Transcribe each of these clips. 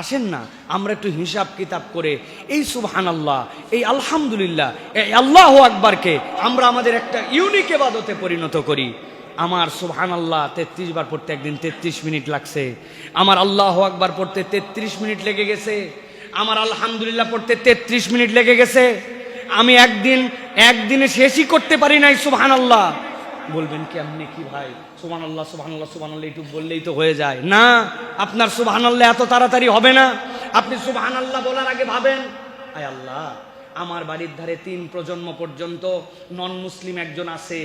আসেন না আমরা একটু হিসাব কিতাব করে এই সুবহানাল্লাহ, এই আলহামদুলিল্লাহ, এই আল্লাহু আকবারকে আমরা আমাদের একটা ইউনিক ইবাদতে পরিণত করি। আমার সুবহানাল্লাহ 33 বার পড়তে একদিন 33 মিনিট লাগছে, আমার আল্লাহু আকবার পড়তে 33 মিনিট লেগে গেছে, আমার আলহামদুলিল্লাহ পড়তে 33 মিনিট লেগে গেছে। আমি একদিনে শেষই করতে পারি নাই সুবহানাল্লাহ। বলবেন কেমনে কি ভাই, সুবহানাল্লাহ সুবহানাল্লাহ সুবহানাল্লাহ একটু বললেই তো হয়ে যায়? না, আপনার সুবহানাল্লাহ এত তাড়াতাড়ি হবে না। আপনি সুবহানাল্লাহ বলার আগে ভাবেন, আয় আল্লাহ, আমার বাড়ির ধারে 3 প্রজন্ম পর্যন্ত নন মুসলিম একজন আছে,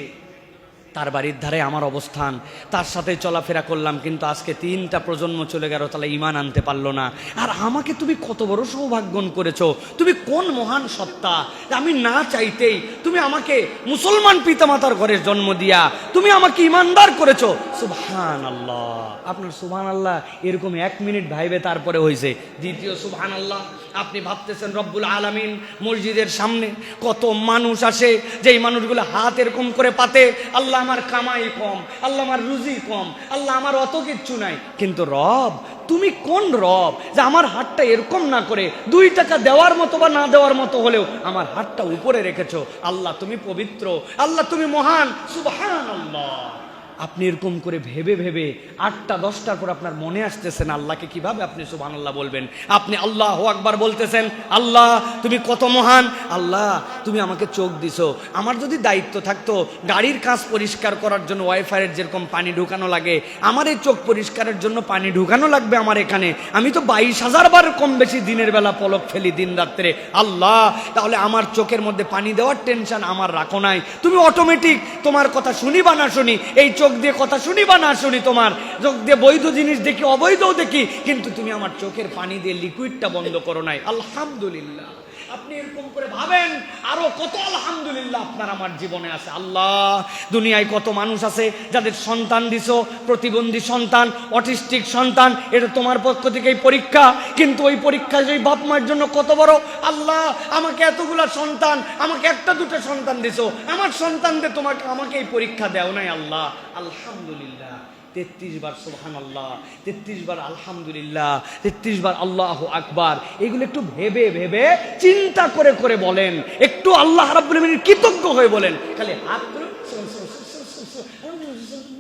তার বাড়ির ধারে আমার অবস্থান, তার সাথে চলাফেরা করলাম, কিন্তু আজকে 3টা প্রজন্ম চলে গেল, তাহলে ঈমান আনতে পারলো না। আর আমাকে তুমি কত বড় সৌভাগ্যন করেছো, তুমি কোন মহান সত্তা, আমি না চাইতেই তুমি আমাকে মুসলমান পিতামাতার ঘরে জন্ম দিয়া তুমি আমাকে ঈমানদার করেছো। সুবহানাল্লাহ। আপনার সুবহানাল্লাহ এরকম 1 মিনিট ভাইবে তারপরে হয়েছে। দ্বিতীয় সুবহানাল্লাহ, আপনি ভাবতেছেন রব্বুল আলামিন মসজিদের সামনে কত মানুষ আসে, যেই মানুষগুলো হাত এরকম করে পাতে, আল্লাহ আমার কামাই কম, আল্লাহ আমার রুজি কম, আল্লাহ আমার অত কিচ্ছু নাই, কিন্তু রব তুমি কোন রব যে আমার হাতটা এরকম না করে 2 টাকা দেওয়ার মতো বা না দেওয়ার মতো হলেও আমার হাতটা উপরে রেখেছো। আল্লাহ তুমি পবিত্র, আল্লাহ তুমি মহান, সুবহানাল্লাহ। আপনি এরকম করে ভেবে ভেবে 8টা 10টার পর আপনার মনে আসতেছেন আল্লাহকে কিভাবে আপনি সুবহানাল্লাহ বলবেন। আপনি আল্লাহু আকবার বলতেছেন, আল্লাহ তুমি কত মহান, আল্লাহ তুমি আমাকে চোখ দিছো, আমার যদি দায়িত্ব থাকতো গাড়ির কাঁচ পরিষ্কার করার জন্য ওয়াইফাইয়ের যেরকম পানি ঢুকানো লাগে, আমার এই চোখ পরিষ্কারের জন্য পানি ঢুকানো লাগবে আমার এখানে, আমি তো 22,000 বার কম বেশি দিনের বেলা পলক ফেলি দিন রাত্রে, আল্লাহ তাহলে আমার চোখের মধ্যে পানি দেওয়ার টেনশন আমার রাখো নাই, তুমি অটোমেটিক তোমার কথা শুনি বা না শুনি, এই চোখ দিয়ে কথা শুনি বা না শুনি, তোমার চোখ দিয়ে বৈধ জিনিস দেখি অবৈধও দেখি, কিন্তু তুমি আমার চোখের পানি দিয়ে লিকুইডটা বন্ধ করো নাই, আলহামদুলিল্লাহ। আপনি এরকম করে ভাবেন আরো কত আলহামদুলিল্লাহ আপনার আমার জীবনে আছে। আল্লাহ দুনিয়ায় কত মানুষ আছে যাদের সন্তান দিছো, প্রতিবন্ধী সন্তান, অটিস্টিক সন্তান, এটা তোমার পক্ষ থেকেই পরীক্ষা, কিন্তু ওই পরীক্ষা সেই বাপ মায়ের জন্য কত বড়। আল্লাহ আমাকে এতগুলা সন্তান, আমাকে 1টা 2টা সন্তান দিছো, আমার সন্তানদের তোমাকে আমাকে এই পরীক্ষা দেও নাই, আল্লাহ আলহামদুলিল্লাহ। 33 বার সুবহানাল্লাহ, 33 বার আলহামদুলিল্লাহ, 33 বার আল্লাহু আকবার, এগুলো একটু ভেবে ভেবে চিন্তা করে করে বলেন, একটু আল্লাহ রাব্বুল আলামিনের কৃতজ্ঞ হয়ে বলেন। খালি হাত করে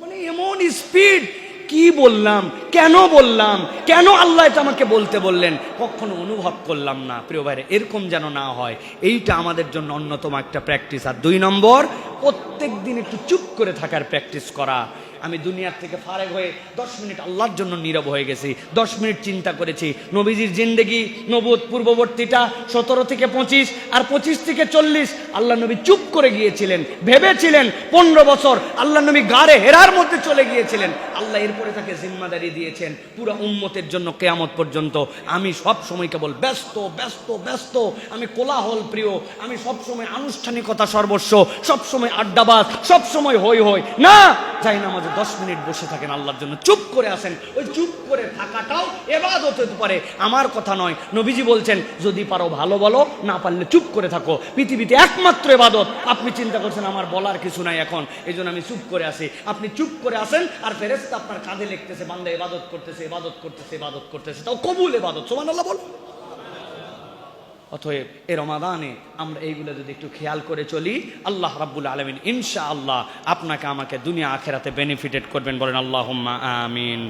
মানে এমন স্পিড, কি বললাম, কেন বললাম, কেন আল্লাহ এটা আমাকে বলতে বললেন, কখনো অনুভব করলাম না। প্রিয় ভাইরা, এরকম যেন না হয়, এইটা আমাদের জন্য অন্যতম একটা প্র্যাকটিস। আর 2 নম্বর, প্রত্যেক দিন একটু চুপ করে থাকার প্র্যাকটিস করা। আমি দুনিয়ার থেকে ফারেগ হয়ে 10 মিনিট আল্লাহর জন্য নীরব হয়ে গেছি, 10 মিনিট চিন্তা করেছি নবীজির জিন্দেগি, নবুয়ত পূর্ববর্তীটা 17 থেকে 25 আর 25 থেকে 40 আল্লাহ নবী চুপ করে গিয়েছিলেন, ভেবেছিলেন 15 বছর আল্লাহ নবী গারে হেরার মধ্যে চলে গিয়েছিলেন। আল্লাহ এরপরে তাকে জিম্মাদারি দিয়েছেন পুরো উম্মতের জন্য কিয়ামত পর্যন্ত। আমি সব সময় কেবল ব্যস্ত ব্যস্ত ব্যস্ত, আমি কোলাহল প্রিয়, আমি সব সময় আনুষ্ঠানিকতা সর্বস্ব, সব সময় আড্ডাবাজ, সব সময় হই হই না, যাই না আমাদের 10 মিনিট বসে থাকেন আল্লাহর জন্য, চুপ করে আসেন। ওই চুপ করে থাকাটাও ইবাদত হতে পারে, আমার কথা নয়। নবীজি বলছেন যদি পারো ভালো বলো, না পারলে চুপ করে থাকো, পৃথিবীতে একমাত্র ইবাদত। আপনি চিন্তা করছেন আমার বলার কিছু নাই এখন, এই জন্য আমি চুপ করে আসি, আপনি চুপ করে আসেন, আর ফেরেশতা আপনার কাঁধে লিখতেছে বান্দা ইবাদত করতেছে, ইবাদত করতেছে, ইবাদত করতেছে, তাও কবুল ইবাদত, সুবহানাল্লাহ বল। অতএব এ রমাদানে আমরা এইগুলো যদি একটু খেয়াল করে চলি, আল্লাহ রাব্বুল আলামিন ইনশাআল্লাহ আপনাকে আমাকে দুনিয়া আখিরাতে বেনিফিটেড করবেন, বলেন আল্লাহুম্মা আমিন।